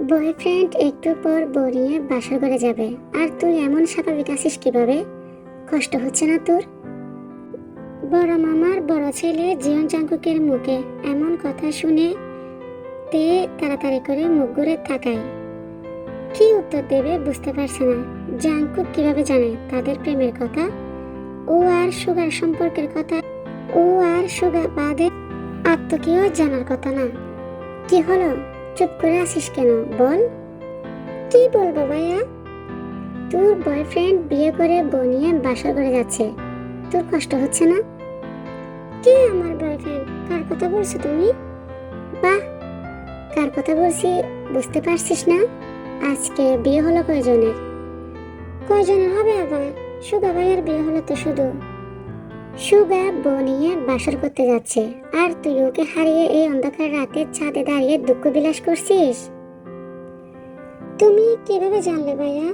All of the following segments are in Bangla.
বয়ফ্রেন্ড একটু পর বউ নিয়ে বাসর ঘরে যাবে, আর তুই এমন স্বাভাবিক আছিস কিভাবে? কষ্ট হচ্ছে না তোর? বড় মামার বড় ছেলে জিয়ন জাংকুকের মুখে এমন কথা শুনে তে তাড়াতাড়ি করে মুখ ঘুরে তাকায়। কি উত্তর দেবে বুঝতে পারছে না। জাংকুক কিভাবে জানে তাদের প্রেমের কথা, ও আর সুগার সম্পর্কের কথা? ও আর সুগার বাদে আত্মকেও জানার কথা না? কি হলো, চুপ করে আসিস কেন, বল। কি বলবো ভাইয়া, তোর বয়ফ্রেন্ড বিয়ে করে বউ নিয়ে বাসা করে যাচ্ছে, তোর কষ্ট হচ্ছে না? কে আমার বয়ফ্রেন্ড? কার কথা বলছো তুমি? বাহ, কার কথা বলছি বুঝতে পারছিস না? আজকে বিয়ে হলো কয়জনের? কয়জনের হবে আবার? সুগা ভাইয়ের বিয়ে হলো তো শুধু। সুগা বউ নিয়ে বাসর করতে যাচ্ছে, আর তুই ওকে হারিয়ে এই অন্ধকার রাতের ছাদে দাঁড়িয়ে দুঃখ বিলাস করছিস। তুমি কিভাবে জানলে ভাইয়া?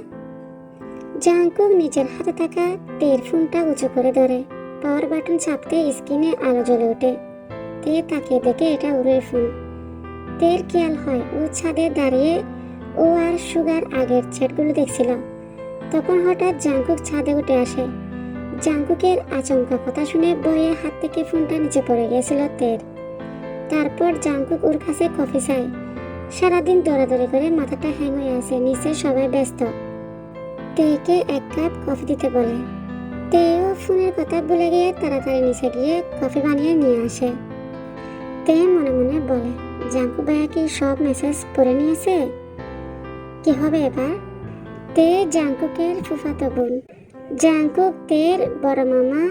জাংকুক নিজের হাতে থাকা তের ফোনটা উঁচু করে ধরে, পাওয়ার বাটন চাপতে স্ক্রিনে আলো জ্বলে ওঠে। তে তাকিয়ে দেখে এটা ওরের ফোন। তের খেয়াল হয় ও ছাদে দাঁড়িয়ে ও আর সুগার আগের চ্যাটগুলো দেখছিল। তখন হঠাৎ জাংকুক ছাদে উঠে আসে। জাংকুকের আচমকা কথা শুনে ভয়ে হাত থেকে ফোনটা নিচে পড়ে গিয়েছিল তের। তারপর জাংকুক ওর কাছে কফি চায়। সারাদিন দৌড়াদৌড়ি করে মাথাটা হ্যাং হয়ে আছে, নিচে সবাই ব্যস্ত। তেকে এক কাপ কফি দিতে বলে। তেও ফোনের কথা ভুলে গিয়ে তাড়াতাড়ি নিচে গিয়ে কফি বানিয়ে নিয়ে আসে। তে মনে মনে বলে, জাংকুক ভাইয়া কি সব মেসেজ পড়ে নিয়েছে? কি হবে এবার? তে জাংকুকের ফুফাতো বোন। জাংকুক তের বড় মামা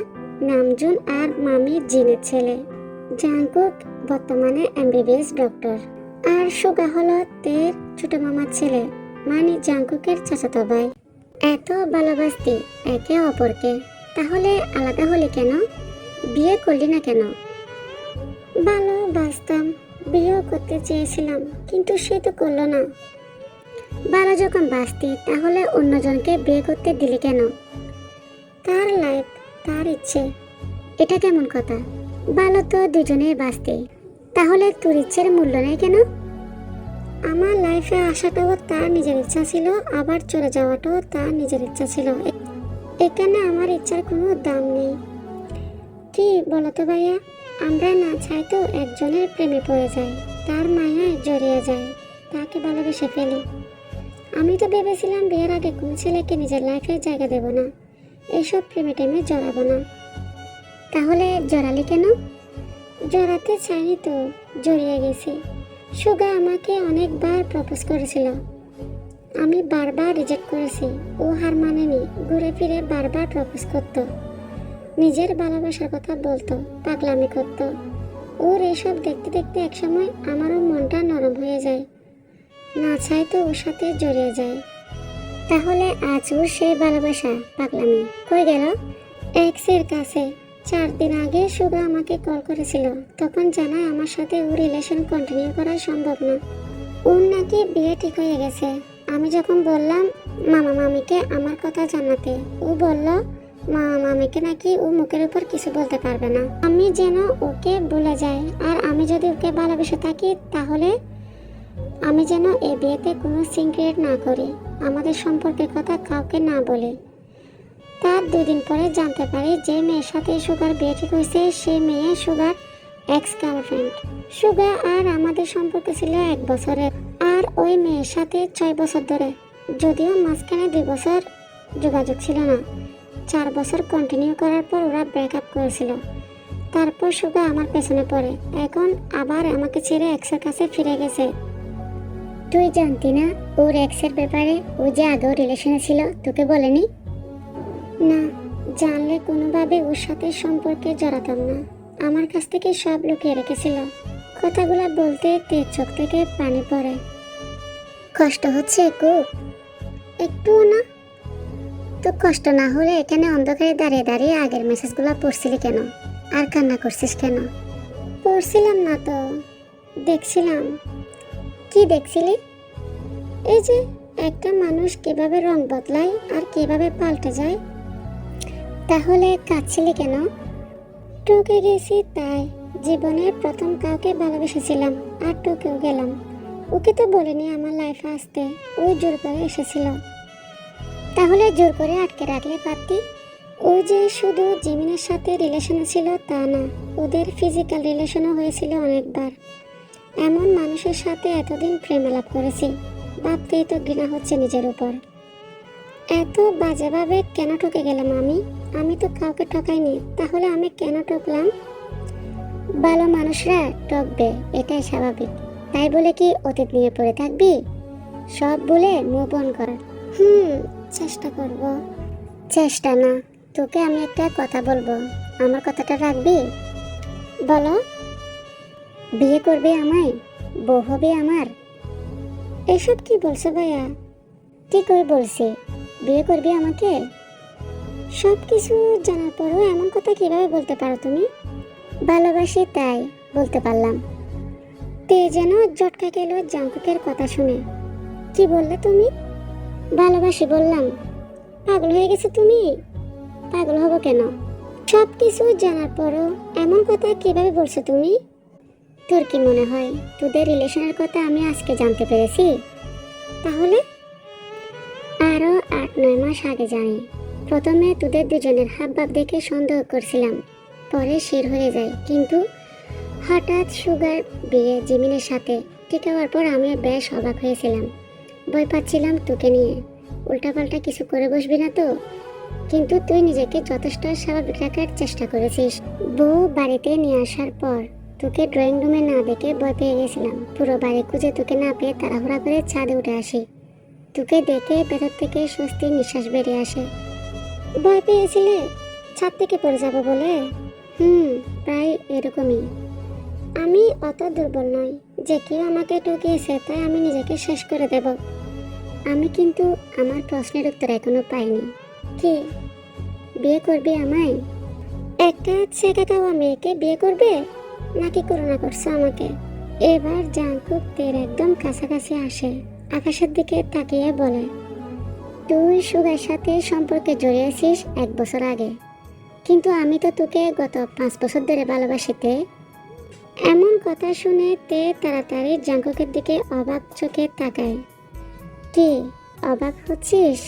নামজুন আর মামি জিনের ছেলে। জাংকুক বর্তমানে এমবিবিএস ডক্টর, আর সুগা হলো তের ছোট মামার ছেলে, মানে জাংকুকের চাচাতো ভাই। এত ভালোবাসতি একে অপরকে, তাহলে আলাদা হলি কেন? বিয়ে করলি না কেন? ভালোবাসতাম, বিয়ে করতে চেয়েছিলাম, কিন্তু সে তো করলো না। ভালো যখন বাসতি তাহলে অন্যজনকে বিয়ে করতে দিলি কেন? তার লাইফ, তার ইচ্ছে, এটা কেমন কথা? ভালো তো দুজনেই বাসতে, তাহলে তোর ইচ্ছের মূল্য নেই কেন? আমার লাইফে আসাটাও তার নিজের ইচ্ছা ছিল, আবার চলে যাওয়াটাও তার নিজের ইচ্ছা ছিল। এখানে আমার ইচ্ছার কোনো দাম নেই। কি বলতো ভাইয়া, আমরা না চাইতো একজনের প্রেমে পড়ে যাই, তার মায়ায় জড়িয়ে যায়, তাকে ভালোবেসে ফেলি। আমি তো ভেবেছিলাম বিয়ের আগে কোনো ছেলেকে নিজের লাইফে জায়গা দেব না, এইসব প্রেমে টেমে জড়াবো না। তাহলে জড়ালি কেন? জড়াতে চাইনি তো, জড়িয়ে গেছি। সুগা আমাকে অনেকবার প্রপোজ করেছিল, আমি বারবার রিজেক্ট করেছি। ও হার মানেনি, ঘুরে ফিরে বারবার প্রপোজ করত, নিজের ভালোবাসার কথা বলতো, পাগলামি করত। ওর এসব দেখতে দেখতে একসময় আমারও মনটা নরম হয়ে যায়, না চাইতো ওর সাথে জড়িয়ে যায়। তাহলে আজ ওর সেই ভালোবাসা পাগলামি কই গেল? এক্সের কাছে। 4 দিন আগে সুগা আমাকে কল করেছিল, তখন জানায় আমার সাথে ওর রিলেশন কন্টিনিউ করা সম্ভব না, ওর নাকি বিয়ে ঠিক হয়ে গেছে। আমি যখন বললাম মামা মামিকে আমার কথা জানাতে, ও বলল মামা মামিকে নাকি ও মুখের উপর কিছু বলতে পারবে না, আমি যেন ওকে ভুলে যাই। আর আমি যদি ওকে ভালোবেসে থাকি তাহলে আমি যেন এই বিয়েতে কোনো সিক্রেট না করি, আমাদের সম্পর্কের কথা কাউকে না বলি। তার 2 দিন পরে জানতে পারি যে মেয়ের সাথে সুগার বিয়ে ঠিক হয়েছে সেই মেয়ে সুগার এক্স গার্লফ্রেন্ড। সুগা আর আমাদের সম্পর্ক ছিল 1 বছরের, আর ওই মেয়ের সাথে 6 বছর ধরে, যদিও মাঝখানে 2 বছর যোগাযোগ ছিল না। 4 বছর কন্টিনিউ করার পর ওরা ব্রেকআপ করেছিল। তারপর সুগা আমার পেছনে পড়ে, এখন আবার আমাকে ছেড়ে এক্সের কাছে ফিরে গেছে। তুই জানতি না ওর এক্সের ব্যাপারে? ও যে আগেও রিলেশনে ছিল, তোকে বলেনি? না, জানলে কোনোভাবে ওর সাথে সম্পর্কে জড়াতাম না, আমার কাছ থেকে সব লুকিয়ে রেখেছিল। কথাগুলো বলতে তের চোখ থেকে পানি পড়ে। কষ্ট হচ্ছে খুব? একটুও না। তো কষ্ট না হলে এখানে অন্ধকারে দাঁড়িয়ে দাঁড়িয়ে আগের মেসেজগুলো পড়ছিলি কেন? আর কান্না করছিস কেন? পড়ছিলাম না তো, দেখছিলাম। কি দেখছিলি? এই যে একটা মানুষ কিভাবে রং বদলায় আর কিভাবে পাল্টে যায়। তাহলে কাঁদছিলি কেন? টুকে গেছি তাই, জীবনের প্রথম কাউকে ভালোবেসেছিলাম আর টুকেও গেলাম, ওকে তো বলিনি আমার লাইফে আসতে, ও জোর করে এসেছিল। তাহলে জোর করে আটকে রাখলে পারতি। ও যে শুধু জিমিনের সাথে রিলেশনে ছিল তা না, ওদের ফিজিক্যাল রিলেশনও হয়েছিল অনেকবার। এমন মানুষের সাথে এতদিন প্রেম আলাপ করেছি, ভাবতেই তো ঘৃণা হচ্ছে নিজের উপর। এত বাজেভাবে কেন ঠকে গেলাম আমি? আমি তো কাউকে ঠকাইনি, তাহলে আমি কেন ঠকলাম? ভালো মানুষরা ঠকবে, এটাই স্বাভাবিক। তাই বলে কি অতীত নিয়ে পড়ে থাকবি? সব বলে মুভ অন কর। চেষ্টা করব। চেষ্টা না, তোকে আমি একটা কথা বলবো, আমার কথাটা রাখবি? বলো। বিয়ে করবে আমায়? বউ হবে আমার? এসব কি বলছো ভাইয়া? কি করে বলছি? বিয়ে করবে আমাকে? সব কিছু জানার পরও এমন কথা কিভাবে বলতে পারো তুমি? ভালোবাসি তাই বলতে পারলাম। তে যেন জটকা গেল জাঙ্কুকের কথা শুনে। কি বললে তুমি? ভালোবাসি বললাম। পাগল হয়ে গেছে তুমি? পাগল হব কেন? সব কিছু জানার পরও এমন কথা কিভাবে বলছো তুমি? তোর কি মনে হয় তোদের রিলেশনের কথা আমি আজকে জানতে পেরেছি? তাহলে আরো 8-9 মাস আগে জানি। প্রথমে তোদের দুজনের হাবভাব দেখে সন্দেহ করছিলাম, পরে শির হয়ে যায়। কিন্তু হঠাৎ সুগার বিয়ে জিমিনের সাথে ঠিক হওয়ার পর আমি বেশ অবাক হয়েছিলাম। ভয় পাচ্ছিলাম তোকে নিয়ে উল্টাপাল্টা কিছু করে বসবি না তো। কিন্তু তুই নিজেকে যথেষ্ট স্বাভাবিক রাখার চেষ্টা করেছিস। বউ বাড়িতে নিয়ে আসার পর তোকে ড্রয়িং রুমে না দেখে ভয় পেয়ে গেছিলাম। পুরো বাড়ি খুঁজে তোকে না পেয়ে তাড়াহুড়া করে ছাদে উঠে আসি। তোকে দেখে ভেতর থেকে স্বস্তির নিঃশ্বাস বেরিয়ে আসে। ভয় পেয়েছিলে ছাদ থেকে পড়ে যাবো বলে? প্রায় এরকমই। আমি অত দুর্বল নই যে কেউ আমাকে ঠকিয়েছে তাই আমি নিজেকে শেষ করে দেব। আমি কিন্তু আমার প্রশ্নের উত্তর এখনো পাইনি। কি বিয়ে করবি আমায়? একটা ছেঁকা খাওয়া মেয়েকে বিয়ে করবে নাকি করোনা করছো আমাকে? এবার জাঙ্কুক তের একদম কাছাকাছি আসে, আকাশের দিকে তাকিয়ে বলে, তুই সুগার সাথে সম্পর্কে জড়িয়েছিস 1 বছর আগে, কিন্তু আমি তো তোকে গত 5 বছর ধরে ভালোবাসিতে। এমন কথা শুনে তে তাড়াতাড়ি জাঙ্কুকের দিকে অবাক চোখে তাকায়। কি অবাক হচ্ছিস?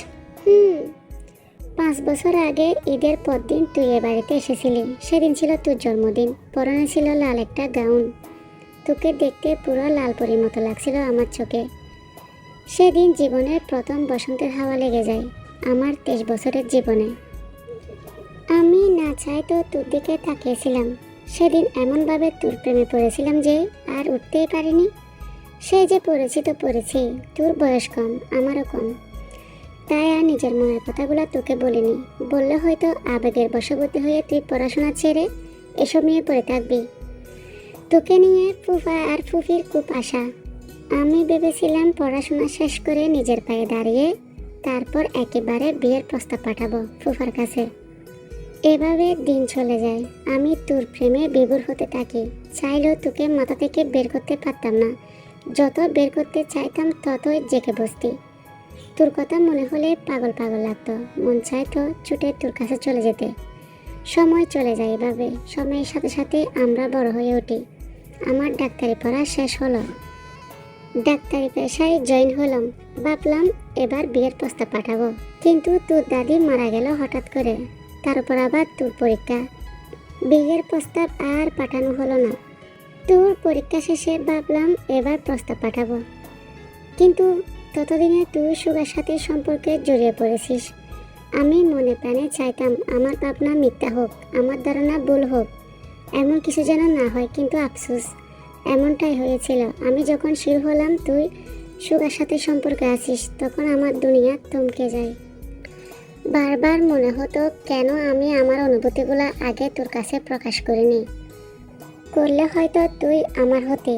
5 বছর আগে ঈদের পরদিন তুই এ বাড়িতে এসেছিলি। সেদিন ছিল তোর জন্মদিন। পরনে ছিল লাল একটা গাউন। তোকে দেখতে পুরো লাল পরীর মতো লাগছিল আমার চোখে। সেদিন জীবনের প্রথম বসন্তের হাওয়া লেগে যায় আমার 23 বছরের জীবনে। আমি না চাই তো তোর দিকে তাকিয়েছিলাম। সেদিন এমনভাবে তোর প্রেমে পড়েছিলাম যে আর উঠতেই পারিনি। সে যে পড়েছি তো পড়েছি, তোর বয়স কম আমারও কম, তাই আর নিজের মনের কথাগুলো তোকে বলিনি। বললে হয়তো আবেগের বশবর্তী হয়ে তুই পড়াশোনা ছেড়ে এসব নিয়ে পড়ে থাকবি। তোকে নিয়ে ফুফা আর ফুফির খুব আশা। আমি ভেবেছিলাম পড়াশোনা শেষ করে নিজের পায়ে দাঁড়িয়ে তারপর একেবারে বিয়ের প্রস্তাব পাঠাবো ফুফার কাছে। এভাবে দিন চলে যায়, আমি তোর প্রেমে বিভোর হতে থাকি। চাইলেও তোকে মাথা থেকে বের করতে পারতাম না। যত বের করতে চাইতাম ততই জেগে বসতি। তোর কথা মনে হলে পাগল পাগল লাগতো, মন চাইতো ছুটে তোর কাছে চলে যেতে। সময় চলে যায় এভাবে। সময়ের সাথে সাথে আমরা বড় হয়ে উঠি। আমার ডাক্তারি পড়া শেষ হলো, ডাক্তারি পেশায় জয়েন হলাম। ভাবলাম এবার বিয়ের প্রস্তাব পাঠাবো, কিন্তু তোর দাদি মারা গেল হঠাৎ করে। তার উপর আবার তোর পরীক্ষা। বিয়ের প্রস্তাব আর পাঠানো হলো না। তোর পরীক্ষা শেষে ভাবলাম এবার প্রস্তাব পাঠাবো, কিন্তু ততদিনে তুই সুগার সাথে সম্পর্কে জড়িয়ে পড়েছিস। আমি মনে প্রাণে চাইতাম আমার ভাবনা মিথ্যা হোক, আমার ধারণা ভুল হোক, এমন কিছু যেন না হয়, কিন্তু আফসোস এমনটাই হয়েছিল। আমি যখন শির হলাম তুই সুগার সাথে সম্পর্কে আছিস, তখন আমার দুনিয়া থমকে যায়। বারবার মনে হতো কেন আমি আমার অনুভূতিগুলো আগে তোর কাছে প্রকাশ করিনি। করলে হয়তো তুই আমার হতে।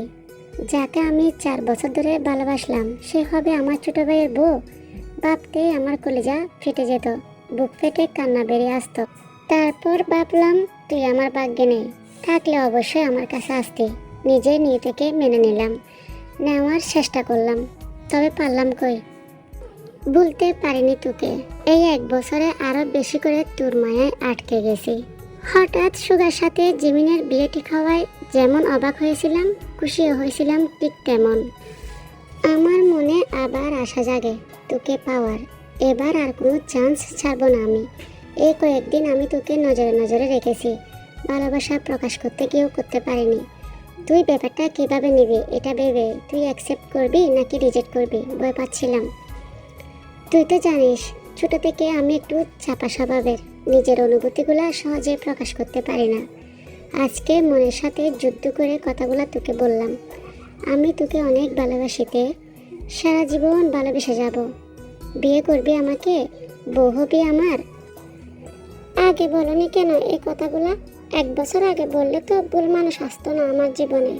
যাকে আমি 4 বছর ধরে ভালোবাসলাম সে হবে আমার ছোট ভাইয়ের বউ। ভাবতে আমার কলিজা ফেটে যেত, বুক ফেটে কান্না বেরিয়ে আসতো। তারপর ভাবলাম তুই আমার ভাগ্যে নেই, থাকলে অবশ্যই আমার কাছে আসতি। নিজের নিয়ে থেকে মেনে নিলাম, নেওয়ার চেষ্টা করলাম, তবে পারলাম কই। বলতে পারিনি তোকে। এই 1 বছরে আরো বেশি করে তোর মায়ায় আটকে গেছি। হঠাৎ সুগার সাথে জিমিনের বিয়ে ঠিক হওয়ায় যেমন অবাক হয়েছিলাম, খুশিও হয়েছিলাম ঠিক তেমন। আমার মনে আবার আশা জাগে তোকে পাওয়ার। এবার আর কোনো চান্স ছাড়বো না আমি। এই কয়েকদিন আমি তোকে নজরে নজরে রেখেছি, ভালোবাসা প্রকাশ করতে গিয়েও করতে পারিনি। তুই ব্যাপারটা কিভাবে নিবি এটা ভেবে তুই অ্যাকসেপ্ট করবি নাকি রিজেক্ট করবি ভয় পাচ্ছিলাম। তুই তো জানিস ছোট থেকে আমি একটু চাপা স্বভাবের, নিজের অনুভূতিগুলো সহজে প্রকাশ করতে পারি না। আজকে মনের সাথে যুদ্ধ করে কথাগুলো তোকে বললাম। আমি তোকে অনেক ভালোবাসিতে, সারা জীবন ভালোবেসে যাব। বিয়ে করবি আমাকে, বউ হবি আমার। আগে বলনি কেন এই কথাগুলা? 1 বছর আগে বললে তো ভুল মানুষ আসতো না আমার জীবনে।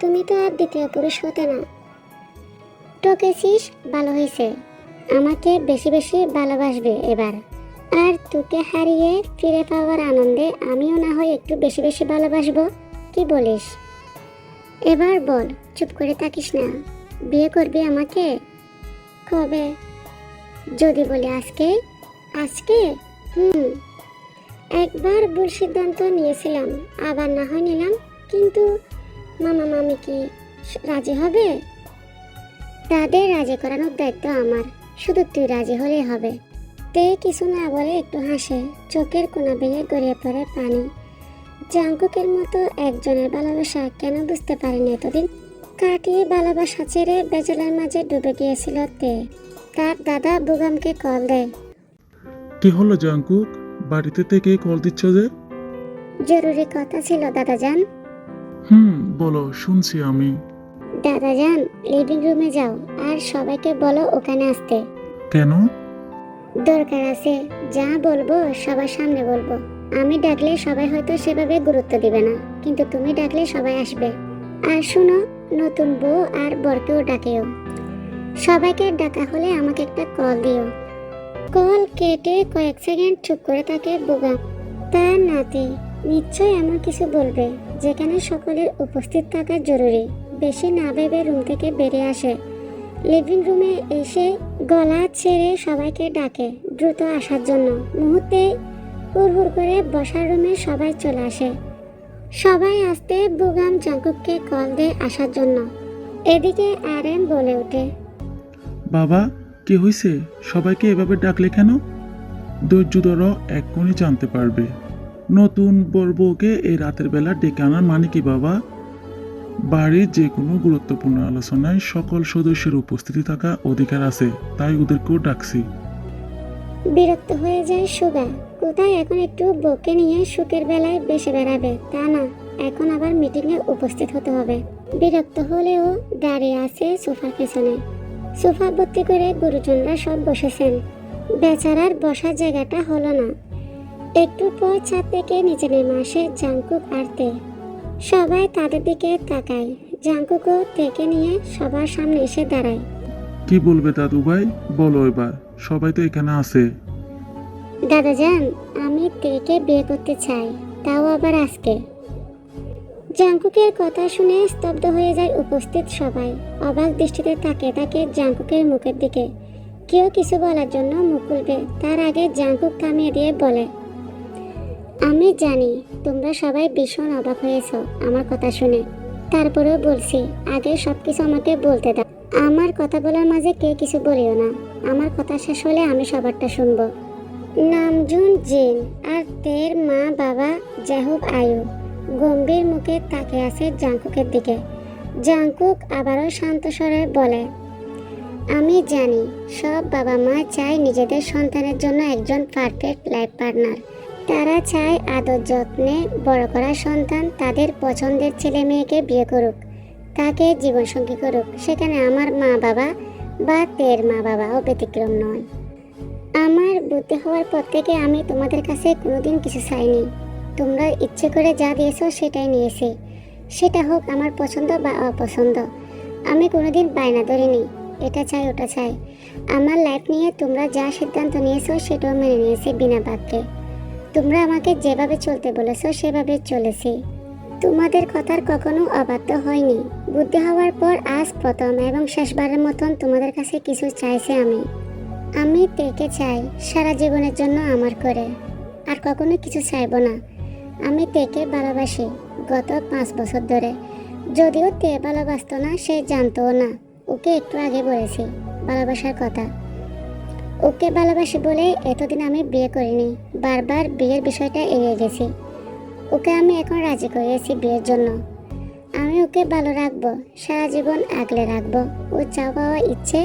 তুমি তো আর দ্বিতীয় পুরুষ হতে না। টকেছিস, ভালো হয়েছে। আমাকে বেশি বেশি ভালোবাসবে এবার। আর তোকে হারিয়ে ফিরে পাওয়ার আনন্দে আমিও না হয় একটু বেশি বেশি ভালোবাসবো। কি বলিস? এবার বল, চুপ করে থাকিস না। বিয়ে করবি আমাকে? কবে? যদি বলি আজকে। আজকে? একবার ভুল সিদ্ধান্ত নিয়েছিলাম, আবার না হয় নিলাম। কিন্তু মামা মামি কি রাজি হবে? তাদের রাজি করানোর দায়িত্ব আমার, শুধু তুই রাজি হলেই হবে। তে কিছু না বলে একটু হাসে, চোখের কোনা বেয়ে গড়িয়ে পড়ে পানি। জাঙ্কুকের মতো একজনের ভালোবাসা কেন বুঝতে পারিনি এতদিন? কাটিয়ে ভালোবাসা ছেড়ে বেচালার মাঝে ডুবে গিয়েছিল তে। তার দাদা বুগামকে কল দেয়। কি হলো জাঙ্কুক, বাড়িতে থেকে কল দিচ্ছ যে? জরুরি কথা ছিল দাদাজান। বলো, শুনছি আমি। দাদাজান, লিভিং রুমে যাও আর সবাইকে বলো ওখানে আসতে। কেন? দরকার আছে, যা বলবো সবার সামনে বলবো। আমি ডাকলে সবাই হয়তো সেভাবে গুরুত্ব দিবে না, কিন্তু তুমি ডাকলে সবাই আসবে। আর শুনো, নতুন বউ আর বরকেও ডাকেও। সবাইকে ডাকা হলে আমাকে একটা কল দিও। কল কেটে কয়েক সেকেন্ড চুপ করে থাকে বুগাম। তার নাতি নিশ্চয় এমন কিছু বলবে যেখানে সকলের উপস্থিত থাকা জরুরি। বেশি না ভেবে রুম থেকে বেরিয়ে আসে। লিভিং রুমে এসে গলা ছেড়ে সবাইকে ডাকে দ্রুত আসার জন্য। মুহূর্তে হুড় করে বসার রুমে সবাই চলে আসে। সবাই আসতে বুগাম জাঙ্কুককে কল দেয় আসার জন্য। এদিকে আরএম বলে ওঠে, বাবা, কি হয়েছে? সবাইকে এভাবে ডাকলে কেন? ধৈর্য ধরো, এক্ষুনি জানতে পারবে। নতুন বউকে এই রাতের বেলা ডেকে আনার মানে কি বাবা? বাড়ির যে কোনো গুরুত্বপূর্ণ আলোচনায় সকল সদস্যের উপস্থিতি থাকা অধিকার আছে, তাই ওদেরকেও ডাকছি। বিরক্ত হয়ে যায় সুগা। কোথায় এখন একটু বউকে নিয়ে সুখের বেলায় বেশি বেড়াবে তা না, এখন আবার মিটিংয়ে উপস্থিত হতে হবে। বিরক্ত হলেও দাঁড়িয়ে আছে সোফার পেছনে। সোফা ভর্তি করে গুরুজনরা সব বসেছেন। বেচারার বসার জায়গাটা হলো না। একটু পর ছাদ থেকে নিচে নেমে আসে জাঙ্কুক আর তে। সবাই তাদের দিকে তাকায়। জাঙ্কুকও তেকে নিয়ে সবার সামনে এসে দাঁড়ায়। কি বলবে দাদু ভাই, বলো এবার। সবাই তো এখানে আছে। দাদাজান, আমি তেকে বিয়ে করতে চাই, তাও আবার আজকে। জাঙ্কুকের কথা শুনে স্তব্ধ হয়ে যায় উপস্থিত সবাই। অবাক দৃষ্টিতে তাকিয়ে থাকে জাঙ্কুকের মুখের দিকে। কেউ কিছু বলার জন্য মুখ খুলবে, তার আগে জাঙ্কুক থামিয়ে দিয়ে বলে, আমি জানি তোমরা সবাই ভীষণ অবাক হয়েছ আমার কথা শুনে। তারপরেও বলছি, আগে সবকিছু আমাকে বলতে দাও। আমার কথা বলার মাঝে কে কিছু বলিও না। আমার কথা শেষ হলে আমি সবারটা শুনবো। নামজুন জিন আর তের মা বাবা জাহুব আয়ু গম্ভীর মুখে তাকিয়ে আছে জাঙ্কুকের দিকে। জাঙ্কুক আবারও শান্ত স্বরে বলে, আমি জানি সব বাবা মা চায় নিজেদের সন্তানের জন্য একজন পারফেক্ট লাইফ পার্টনার। তারা চায় আদর যত্নে বড় করা সন্তান তাদের পছন্দের ছেলে মেয়েকে বিয়ে করুক, তাকে জীবনসঙ্গী করুক। সেখানে আমার মা বাবা বা তের মা বাবাও ব্যতিক্রম নয়। আমার বুদ্ধি হওয়ার পর থেকে আমি তোমাদের কাছে কোনোদিন কিছু চাইনি। তোমরা ইচ্ছে করে যা দিয়েছো সেটাই নিয়েছি, সেটা হোক আমার পছন্দ বা অপছন্দ। আমি কোনোদিন বায়না ধরিনি, এটা চাই ওটা চাই। আমার লাইফ নিয়ে তোমরা যা সিদ্ধান্ত নিয়েছো সেটাও মেনে নিয়েছি বিনা বাক্যে। তোমরা আমাকে যেভাবে চলতে বলেছো সেভাবে চলেছি। তোমাদের কথার কখনো অবাধ্য হয়নি। বুদ্ধি হওয়ার পর আজ প্রথম এবং শেষবারের মতন তোমাদের কাছে কিছু চাইছি আমি তেকে চাই সারা জীবনের জন্য আমার করে, আর কখনো কিছু চাইব না। আমি তেকে ভালোবাসি গত 5 বছর ধরে। যদিও তে ভালোবাসতো না, সে জানতও না। ওকে একটু আগে বলেছি ভালোবাসার কথা। ওকে ভালোবাসি বলে এতদিন আমি বিয়ে করিনি, বারবার বিয়ের বিষয়টা এড়িয়ে গেছি। ওকে আমি এখন রাজি করিয়েছি বিয়ের জন্য। আমি ওকে ভালো রাখবো, সারা জীবন আগলে রাখবো। ও চাওয়া পাওয়া ইচ্ছে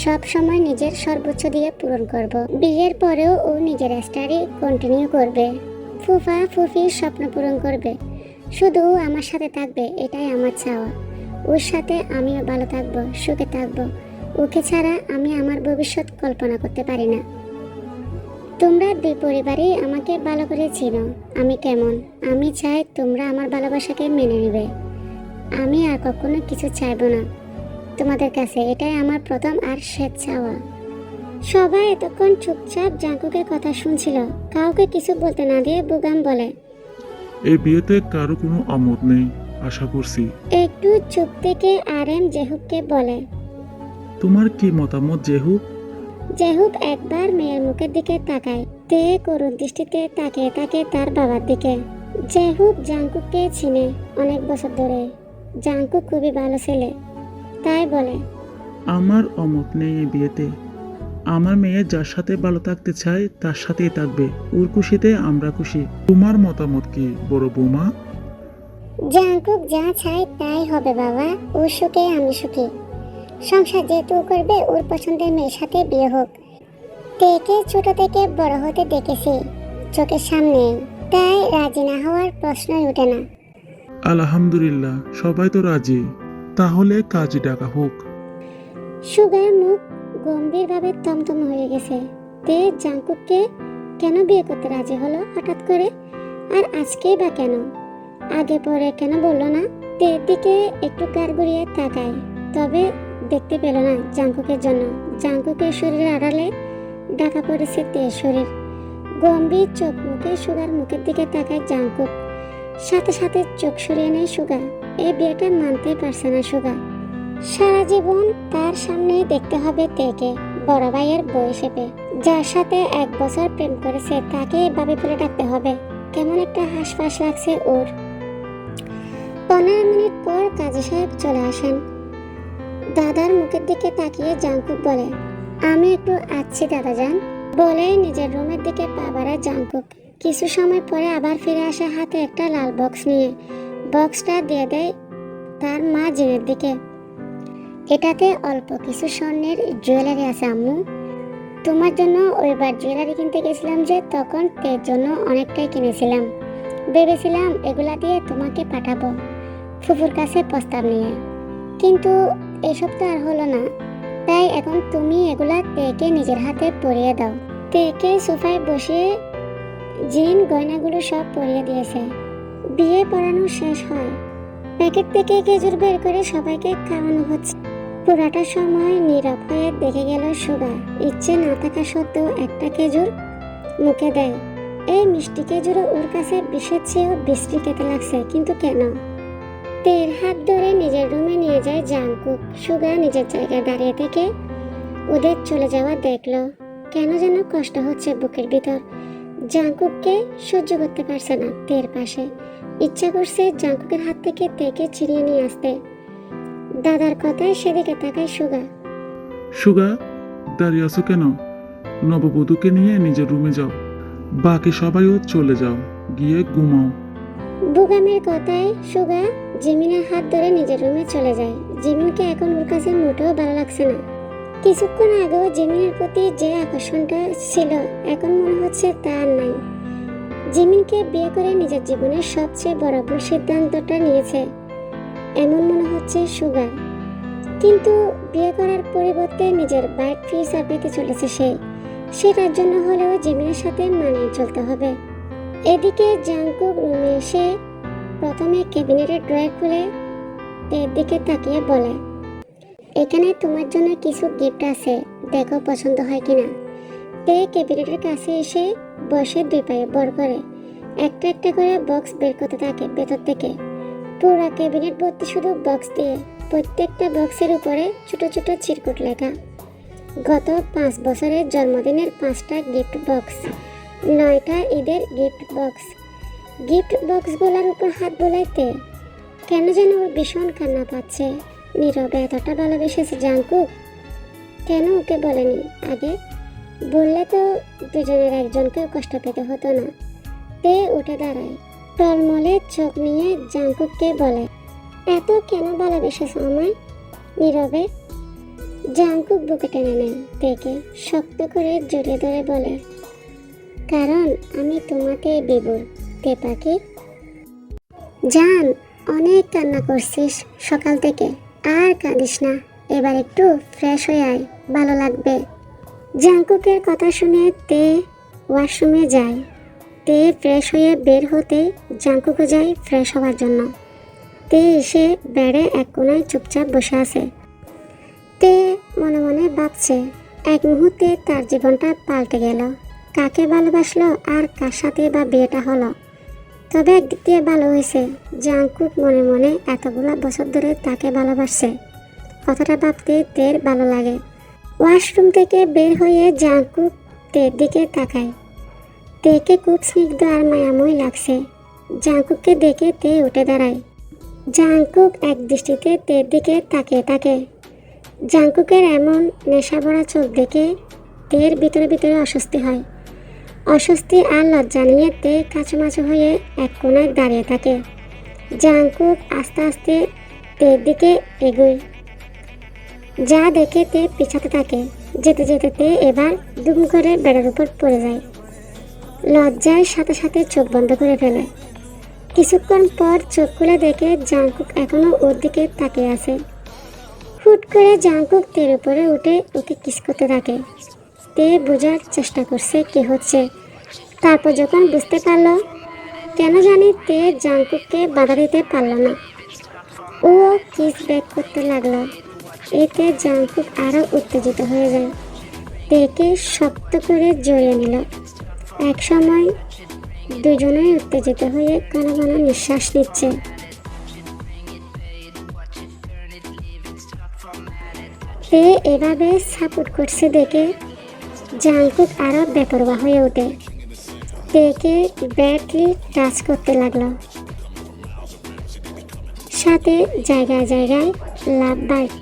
সব সময় নিজের সর্বোচ্চ দিয়ে পূরণ করব। বিয়ের পরেও ও নিজের স্টাডি কন্টিনিউ করবে, ফুফা ফুফির স্বপ্ন পূরণ করবে। শুধু ও আমার সাথে থাকবে, এটাই আমার চাওয়া। ওর সাথে আমিও ভালো থাকবো, সুখে থাকবো। ওকে ছাড়া আমি আমার ভবিষ্যৎ কল্পনা করতে পারি না। তোমরা দুই পরিবারই আমাকে ভালো করে চিনো আমি কেমন। আমি চাই তোমরা আমার ভালোবাসাকে মেনে নেবে। আমি আর কখনো কিছু চাইবো না তোমাদের কাছে, এটাই আমার প্রথম আর শেষ চাওয়া। সবাই এতক্ষণ চুপচাপ জাঙ্কুকের কথা শুনছিল। কাউকে কিছু বলতে না দিয়ে বুগাম বলে, এই বিয়েতে কারো কোনো আমত নেই আশা করছি। একটু চুপ থেকে আরএম জেহুবকে বলে। তোমার কি মতামত জেহু? জেহুব একবার মেয়ের মুখের দিকে তাকায়, তে করুণ দৃষ্টিতে তাকিয়ে থাকে তার বাবার দিকে। জেহুব জাঙ্কুককে চিনে অনেক বছর ধরে। জাঙ্কুক খুবই ভালো ছেলে, তাই বলে, আমার অমত নেই এই বিয়েতে। আমার মেয়ে যার সাথে ভালো থাকতে চায় তার সাথেই থাকবে। ওর খুশিতে আমরা খুশি। তোমার মতামত কি বড় বৌমা? জাঙ্কুক যা চায় তাই হবে বাবা। ওর সুখে আমি সুখী। সংসার যেহেতু ও করবে, ওর পছন্দের মেয়ের সাথে বিয়ে হোক। তেকে ছোট থেকে বড় হতে দেখেছি চোখের সামনে, তাই রাজি না হওয়ার প্রশ্নই ওঠে না। আলহামদুলিল্লাহ, সবাই তো রাজি। তাহলে কাজী ডাকা হোক। সুগার মুখ গম্ভীরভাবে থমথম হয়ে গেছে। তে জাঙ্কুককে কেন বিয়ে করতে রাজি হলো হঠাৎ করে, আর আজকেই বা কেন? আগে পরে কেন বললো না? তের দিকে একটু গাড় ঘুরিয়ে তাকায়, তবে দেখতে পেল না জাঙ্কুকের জন্য। জাঙ্কুকের শরীরের আড়ালে ঢাকা পড়েছে তের শরীর। গম্ভীর চোখ মুখে সুগার মুখের দিকে তাকায় জাঙ্কুক। সাথে সাথে চোখ সরিয়ে নেয় সুগা। এই বিয়েটা মানতেই পারছে না সুগা। সারা জীবন তার সামনেই দেখতে হবে তেকে, বড় ভাইয়ের বউ হিসেবে। যার সাথে 1 বছর প্রেম করেছে তাকে এভাবে বলে ডাকতে হবে। কেমন একটা হাসফাস লাগছে ওর। 15 মিনিট পর কাজী সাহেব চলে আসেন। দাদার মুখের দিকে তাকিয়ে জাঙ্কুক বলে, আমি একটু আসছি দাদা যান, বলে নিজের রুমের দিকে পা বাড়ায় জাঙ্কুক। কিছু সময় পরে আবার ফিরে আসে হাতে একটা লাল বক্স নিয়ে। বক্সটা দিয়ে দেয় তার মা জিনের দিকে। এটাতে অল্প কিছু স্বর্ণের জুয়েলারি আছে আম্মু। তোমার জন্য ওইবার জুয়েলারি কিনতে গেছিলাম যে, তখন তের জন্য অনেকটাই কিনেছিলাম। ভেবেছিলাম এগুলা দিয়ে তোমাকে পাঠাবো ফুফুর কাছে প্রস্তাব নিয়ে, কিন্তু এসব তো আর হলো না। তাই এখন তুমি এগুলা তেকে নিজের হাতে পরিয়ে দাও। তেকে সোফায় বসিয়ে জিন গয়নাগুলো সব পরিয়ে দিয়েছে। বিয়ে পড়ানো শেষ হয়। প্যাকেট থেকে খেজুর বের করে সবাইকে খাওয়ানো হচ্ছে। পুরাটা সময় নীরব হয়ে দেখে গেল সুগা। ইচ্ছে না থাকা সত্ত্বেও একটা খেজুর মুখে দেয়। এই মিষ্টি খেজুরও ওর কাছে বিষের চেয়েও বিশ্রী খেতে লাগছে, কিন্তু কেন? তের হাত ধরে নিজের রুমে নিয়ে যায় জাঙ্কুক। সুগা নিজের জায়গায় দাঁড়িয়ে থেকে ওদের চলে যাওয়া দেখলো। কেন যেন কষ্ট হচ্ছে বুকের ভিতর। জাঙ্কুককে সহ্য করতে পারছে না তের পাশে। ইচ্ছা করছে জাঙ্কুকের হাত থেকে তেকে ছিনিয়ে নিয়ে আসতে। দাদার কথায় সেদিকে তাকায় সুগা। সুগা, দাঁড়িয়ে আছো কেন? নববধূকে নিয়ে নিজের রুমে যাও। বাকি সবাইও চলে যাও, গিয়ে ঘুমাও। বুগামের কথায় সুগা জিমিনের হাত ধরে নিজের রুমে চলে যায়। জিমিনকে এখন ওর কাছে মোটেও ভালো লাগছে না। কিছুক্ষণ আগেও জিমিনের প্রতি যে আকর্ষণটা ছিল, এখন মনে হচ্ছে তা আর নাই। জিমিনকে বিয়ে করে নিজের জীবনের সবচেয়ে বড় ভুল সিদ্ধান্তটা নিয়েছে এমন মনে হচ্ছে সুগার। কিন্তু বিয়ে করার পরিবর্তে নিজের ব্রাইট ফিউচার পেতে চলেছে সে। সেটার জন্য হলেও জিমিনের সাথে মানিয়ে চলতে হবে। এদিকে জাঙ্কুক রুমে এসে প্রথমে ক্যাবিনেটের ড্রয়ার খুলে তের দিকে তাকিয়ে বলে, এখানে তোমার জন্য কিছু গিফট আছে, দেখো পছন্দ হয় কিনা। তে ক্যাবিনেটের কাছে এসে বসে 2 পায়ে বড় করে একটা একটা করে বক্স বের করতে থাকে ভেতর থেকে। পুরো ক্যাবিনেট ভর্তি শুধু বক্স দিয়ে, প্রত্যেকটা বক্সের উপরে ছোট ছোট চিরকুট লেখা। গত 5 বছরের জন্মদিনের 5টা গিফট বক্স, 9টা ঈদের গিফট বক্স। গিফট বক্সগুলোর উপর হাত বোলাইতে কেন যেন ওর ভীষণ কান্না পাচ্ছে। নীরবে এতটা ভালোবেসেছে জাংকুক, কেন ওকে বলেনি আগে? বললে তো দুজনের একজনকেও কষ্ট পেতে হতো না। তে উঠে দাঁড়ায়, টলমলে চোখ নিয়ে জাংকুককে বলে, এত কেন ভালোবেসেছ আমায়? নীরবে জাংকুক বুকে টেনে নেয় তেকে, শক্ত করে জড়িয়ে ধরে বলে, কারণ আমি তোমাকে বিবুর তে পাখি। জান, অনেক কান্না করছিস সকাল থেকে, আর কাঁদিস না, এবার একটু ফ্রেশ হয়ে আয়, ভালো লাগবে। জাংকুকের কথা শুনে তে ওয়াশরুমে যায়। তে ফ্রেশ হয়ে বের হতে জাংকুকও যায় ফ্রেশ হওয়ার জন্য। তে এসে বেড়ে এক কোনায় চুপচাপ বসে আছে। তে মনে মনে ভাবছে, এক মুহূর্তে তার জীবনটা পাল্টে গেল। কাকে ভালোবাসলো আর কার সাথে বা বিয়েটা হলো? তবে একদিক দিয়ে ভালো হয়েছে, জাংকুক মনে মনে এতগুলো বছর ধরে তাকে ভালোবাসছে। কথাটা ভাবতে তের ভালো লাগে। ওয়াশরুম থেকে বের হয়ে জাংকুক তের দিকে তাকায়। তেকে খুব স্নিগ্ধ আর মায়াময় লাগছে। জাংকুককে দেখে তে উঠে দাঁড়ায়। জাংকুক এক দৃষ্টিতে তের দিকে তাকিয়ে থাকে। জাংকুকের এমন নেশা ভরা চোখ দেখে তের ভিতরে ভিতরে অস্বস্তি হয়। অস্বস্তি আর লজ্জা নিয়ে তে কাছুমাছু হয়ে এক কোণায় দাঁড়িয়ে থাকে। জাংকুক আস্তে আস্তে তের দিকে এগোয়, যা দেখে তে পিছাতে থাকে। যেতে যেতে তে এবার দুম করে বেড়ার উপর পড়ে যায়। লজ্জায় সাথে সাথে চোখ বন্ধ করে ফেলে। কিছুক্ষণ পর চোখ খুলে দেখে জাংকুক এখনো ওর দিকে তাকিয়ে আছে। হুট করে জাংকুক তের উপরে উঠে ওকে কিস করতে থাকে। তে বোঝার চেষ্টা করছে কি হচ্ছে। তারপর যখন বুঝতে পারলো, কেন জানি তে জাংকুককে বাধা দিতে পারল না। ও কিস ব্যাক করতে লাগলো। এতে জাংকুক আরো উত্তেজিত হয়ে যায়। তেকে শক্ত করে জড়িয়ে নিল। এক সময় দুজনেই উত্তেজিত হয়ে ঘন ঘন নিঃশ্বাস নিচ্ছে। তে এভাবে সাপোর্ট করছে দেখে জাংকুক আরো বেপরোয়া হয়ে ওঠে। তেকে ব্যাডলি টাচ করতে লাগলো, সাথে জায়গায় জায়গায় লাভ বাইট।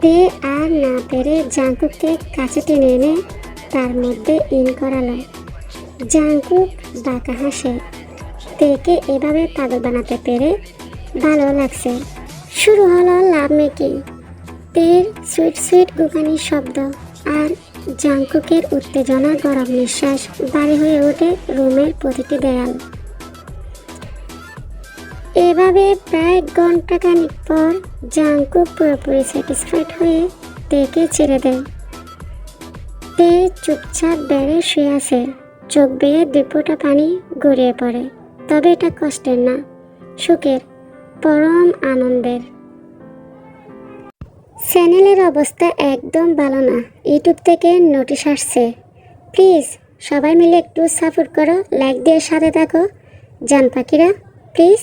তে আর না পেরে জাংকুককে কাছে টেনে এনে তার মধ্যে ইন করালো। জাংকুক বাঁকা হাসে। তেকে এভাবে পাগল বানাতে পেরে ভালো লাগছে। শুরু হলো লাভ মেকিং। তের সুইট সুইট গুগানির শব্দ আর জাংকুকের উত্তেজনা গরম নিঃশ্বাস ভারী হয়ে ওঠে রুমের প্রতিটি দেয়াল। এভাবে প্রায় ঘন্টাখানিক পর জাংকুক পুরোপুরি স্যাটিসফাইড হয়ে তেকে ছেড়ে দেয়। তে চুপচাপ বেড়ে শুয়ে আছে। চোখ বেয়ে দুপোটা পানি গড়িয়ে পড়ে। তবে এটা কষ্টের না, সুখের, পরম আনন্দের। চ্যানেলের অবস্থা একদম ভালো না। ইউটিউব থেকে নোটিশ আসছে। প্লিজ সবাই মিলে একটু সাপোর্ট করো, লাইক দিয়ে সাথে থাকো জান পাখিরা, প্লিজ।